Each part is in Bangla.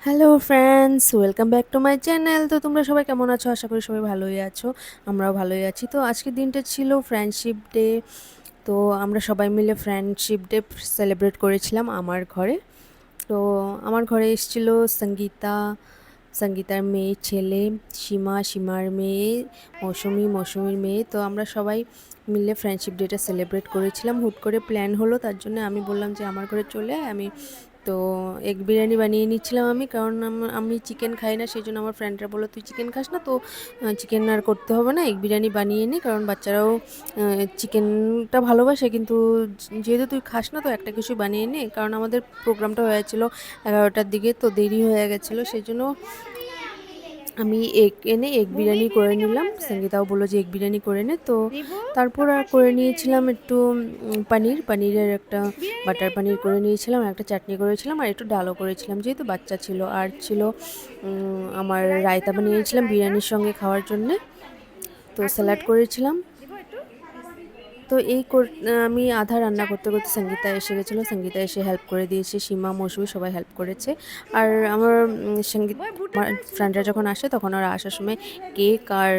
Hello friends, welcome back to my channel. তো তোমরা সবাই কেমন আছো? আশা করি সবাই ভালোই আছো। আমরাও ভালোই আছি। তো আজকের দিনটা ছিল ফ্রেন্ডশিপ ডে। তো আমরা সবাই মিলে ফ্রেন্ডশিপ ডে সেলিব্রেট করেছিলাম আমার ঘরে। তো আমার ঘরে এসেছিল সঙ্গীতা, সঙ্গীতার মেয়ে ছেলে, সীমার মেয়ে, মৌসুমির মেয়ে। তো আমরা সবাই মিলে ফ্রেন্ডশিপ ডেটা সেলিব্রেট করেছিলাম। হুট করে প্ল্যান হলো, তার জন্য আমি বললাম যে আমার ঘরে চলে আয়। তো এগ বিরিয়ানি বানিয়ে নিচ্ছিলাম আমি, কারণ আমি চিকেন খাই না, সেই জন্য আমার ফ্রেন্ডরা বললো তুই চিকেন খাস না তো চিকেন আর করতে হবে না, এগ বিরিয়ানি বানিয়ে নি, কারণ বাচ্চারাও চিকেনটা ভালোবাসে, কিন্তু যেহেতু তুই খাস না তো একটা কিছু বানিয়ে নে, কারণ আমাদের প্রোগ্রামটা হয়েছিল 11টার দিকে, তো দেরি হয়ে গেছিলো, সেই জন্য আমি এগ বিরিয়ানি করে নিলাম। সঙ্গীতাও বললো যে এগ বিরিয়ানি করে নে। তো তারপর আর করে নিয়েছিলাম একটু পনিরের একটা বাটার পনির করে নিয়েছিলাম, একটা চাটনি করেছিলাম, আর একটু ডালও করেছিলাম যেহেতু বাচ্চা ছিল। আর ছিল আমার রায়তা বানিয়েছিলাম বিরিয়ানির সঙ্গে খাওয়ার জন্যে। তো স্যালাড করেছিলাম। তো আমি আধা রান্না করতে করতে সঙ্গীতা এসে গেছিলো। সঙ্গীতা এসে হেল্প করে দিয়েছে, সীমা মৌসুমি সবাই হেল্প করেছে। আর আমার আমার ফ্রেন্ডরা যখন আসে তখন ওরা আসার সময় কেক আর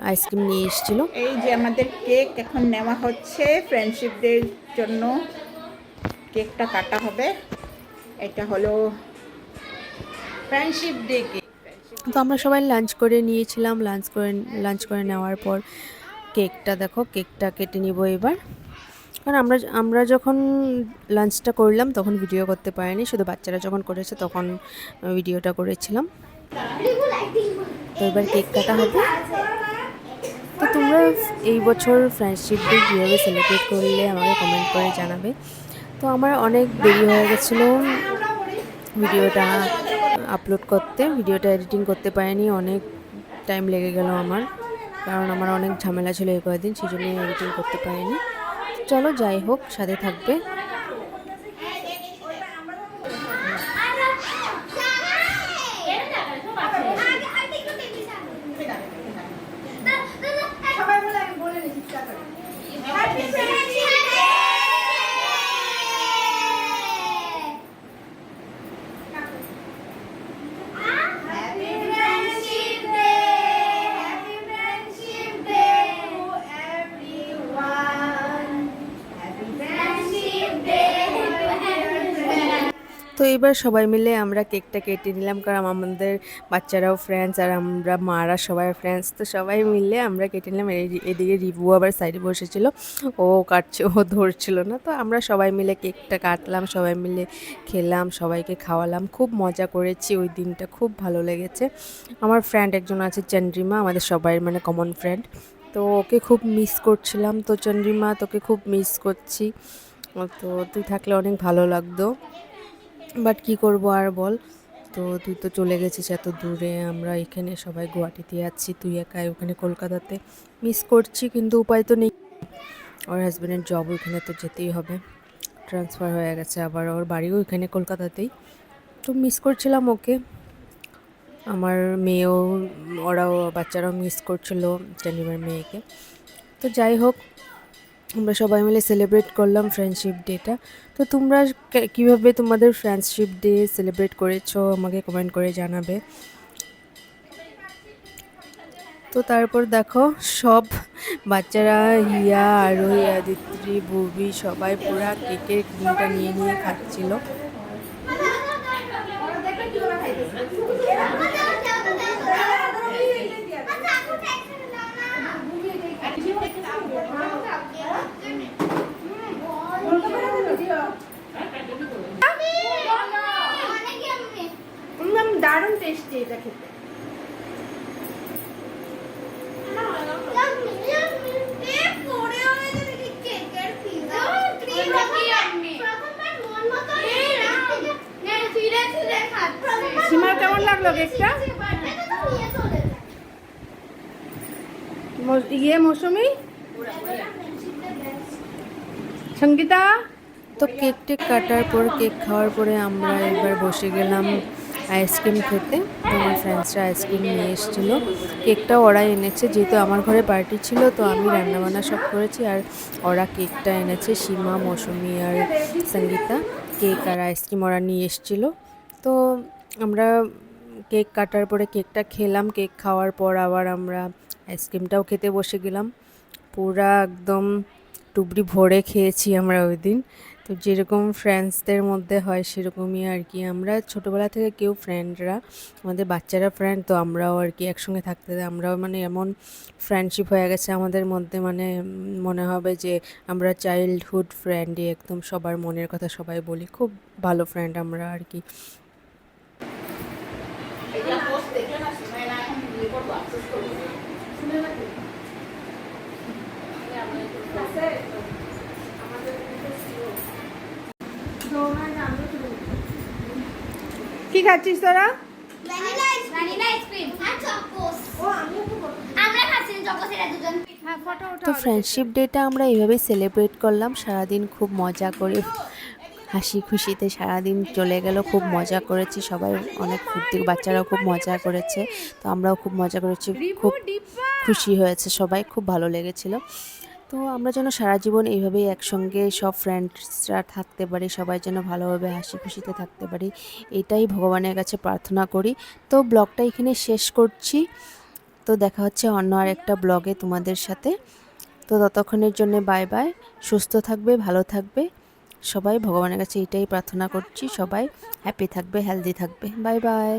আইসক্রিম নিয়ে এসেছিলো। এই যে আমাদের কেক এখন নেওয়া হচ্ছে ফ্রেন্ডশিপ ডের জন্য। কেকটা কাটা হবে। এটা হলো ফ্রেন্ডশিপ ডে কেক। তো আমরা সবাই লাঞ্চ করে নিয়েছিলাম। লাঞ্চ করে নেওয়ার পর কেকটা কেটে নিব এবার। কারণ আমরা যখন লাঞ্চটা করলাম তখন ভিডিও করতে পারিনি, শুধু বাচ্চারা যখন করেছে তখন ভিডিওটা করেছিলাম। তো এবার কেক কাটা হবে। তো তোমরা এই বছর ফ্রেন্ডশিপ ডে কীভাবে সেলিব্রেট করলে আমাকে কমেন্ট করে জানাবে। তো আমার অনেক দেরি হয়ে গেছিলো ভিডিওটা আপলোড করতে, ভিডিওটা এডিটিং করতে পারিনি, অনেক টাইম লেগে গেল আমার, কারণ আমার অনেক ঝামেলা ছিল এই কয়েকদিন, সেই জন্য এডিটিং করতে পারিনি। চলো যাই হোক, সাথে থাকবে। তো এবার সবাই মিলে আমরা কেকটা কেটে নিলাম, কারণ আমাদের বাচ্চারাও ফ্রেন্ডস আর আমরা মারা সবাই ফ্রেন্ডস, তো সবাই মিলে আমরা কেটে নিলাম। এদিকে রিভু আবার সাইডে বসেছিল, ও কাটছে, ও ধরছিল না। তো আমরা সবাই মিলে কেকটা কাটলাম, সবাই মিলে খেলাম, সবাইকে খাওয়ালাম, খুব মজা করেছি। ওই দিনটা খুব ভালো লেগেছে। আমার ফ্রেন্ড একজন আছে চন্দ্রিমা, আমাদের সবাই মানে কমন ফ্রেন্ড, তো ওকে খুব মিস করছিলাম। তো চন্দ্রিমা, তোকে খুব মিস করছি, তো তুই থাকলে অনেক ভালো লাগতো, বাট কী করবো আর বল। তো তুই তো চলে গেছিস এত দূরে, আমরা এখানে সবাই গুয়াহাটিতে আছি, তুই একাই ওখানে কলকাতাতে। মিস করছি, কিন্তু উপায় তো নেই, ওর হাজব্যান্ডের জব ওইখানে, তো যেতেই হবে, ট্রান্সফার হয়ে গেছে, আবার ওর বাড়িও ওইখানে কলকাতাতেই। তো মিস করছিলাম ওকে। আমার মেয়েও, বাচ্চারাও মিস করছিল জানিবার মেয়েকে। তো যাই হোক, আমরা সবাই মিলে সেলিব্রেট করলাম ফ্রেন্ডশিপ ডেটা। তো তোমরা কীভাবে তোমাদের ফ্রেন্ডশিপ ডে সেলিব্রেট করেছো আমাকে কমেন্ট করে জানাবে। তো তারপর দেখো, সব বাচ্চারা, হিয়া আরোহী, আদিত্রি, বুবি সবাই পুরা কেকের ক্রিমটা নিয়ে নিয়ে খাচ্ছিল। দারুণ টেস্টি এটা খেতে। সীমার কেমন লাগলো কেকটা? মৌসুমি, সঙ্গীতা। তো কেক কাটার পর, কেক খাওয়ার পরে আমরা এবার বসে গেলাম আইসক্রিম খেতে। তো আমার ফ্রেন্ডসরা আইসক্রিম নিয়ে এসেছিলো, কেকটা ওরা এনেছে, যেহেতু আমার ঘরে পার্টি ছিল তো আমি রান্নাবান্না সব করেছি, আর ওরা কেকটা এনেছে, সীমা, মৌসুমি আর সঙ্গীতা। কেক আর আইসক্রিম ওরা নিয়ে এসেছিলো। তো আমরা কেক কাটার পরে কেকটা খেলাম, কেক খাওয়ার পর আবার আমরা আইসক্রিমটাও খেতে বসে গেলাম। পুরা একদম টুবড়ি ভরে খেয়েছি আমরা ওই দিন। তো যেরকম ফ্রেন্ডসদের মধ্যে হয় সেরকমই আর কি, আমরা ছোটোবেলা থেকে কেউ ফ্রেন্ডরা আমাদের বাচ্চারা ফ্রেন্ড, তো আমরাও আর কি একসঙ্গে থাকতে আমরাও মানে এমন ফ্রেন্ডশিপ হয়ে গেছে আমাদের মধ্যে, মানে মনে হবে যে আমরা চাইল্ডহুড ফ্রেন্ডই একদম, সবার মনের কথা সবাই বলি, খুব ভালো ফ্রেন্ড আমরা আর কি। কি খাচ্ছিস তোরা? ভ্যানিলা আইসক্রিম আর চকোস। আমরা খাচ্ছি চকোস, এরা দুজন। তো ফ্রেন্ডশিপ ডেটা আমরা এইভাবেই সেলিব্রেট করলাম, সারাদিন খুব মজা করে হাসি খুশিতে সারাদিন চলে গেল, খুব মজা করেছি সবাই, অনেক ফুর্তি, বাচ্চারাও খুব মজা করেছে, তো আমরাও খুব মজা করেছি, খুব খুশি হয়েছে সবাই, খুব ভালো লেগেছিল। তো আমরা যেন সারা জীবন এইভাবেই একসঙ্গে সব ফ্রেন্ডসরা থাকতে পারি, সবাই যেন ভালোভাবে হাসি খুশিতে থাকতে পারি, এটাই ভগবানের কাছে প্রার্থনা করি। তো ব্লগটা এখানে শেষ করছি, তো দেখা হচ্ছে অন্য আর একটা ব্লগে তোমাদের সাথে। তো ততক্ষণের জন্য বাই বাই, সুস্থ থাকবে, ভালো থাকবে সবাই, ভগবানের কাছে এটাই প্রার্থনা করছি, সবাই হ্যাপি থাকবে, হেলদি থাকবে, বাই বাই।